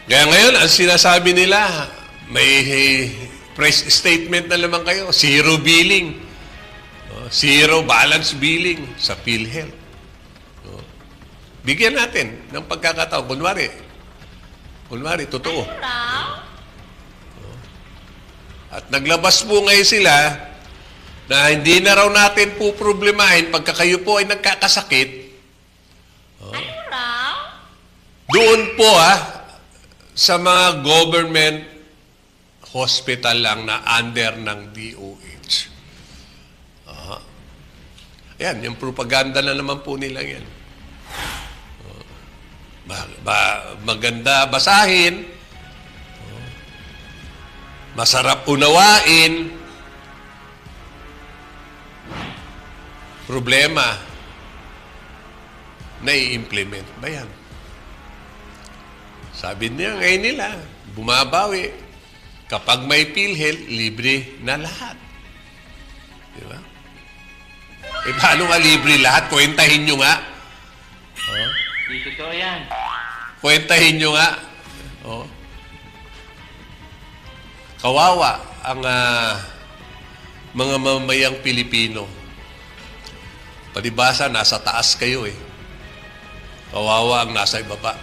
Kaya ngayon, ang sinasabi nila, may press statement na naman kayo, zero billing. Zero balance billing sa PhilHealth. Bigyan natin ng pagkakataon. Kunwari, totoo. At naglabas po ngayon sila na hindi na raw natin po problemahin pagka kayo po ay nagkakasakit. Doon po sa mga government hospital lang na under ng DOH. Yan, yung propaganda na naman po nila yan. Maganda basahin, masarap unawain, problema na i-implement ba yan? Sabi niya, ngayon nila, bumabawi. Kapag may PhilHealth, libre na lahat. Di ba? Paano nga libre lahat? Kwentahin nyo nga. Di totoo yan. Kwentahin nyo nga. Kawawa ang mga mamayang Pilipino. Palibasa, nasa taas kayo eh. Kawawa ang nasa ibaba.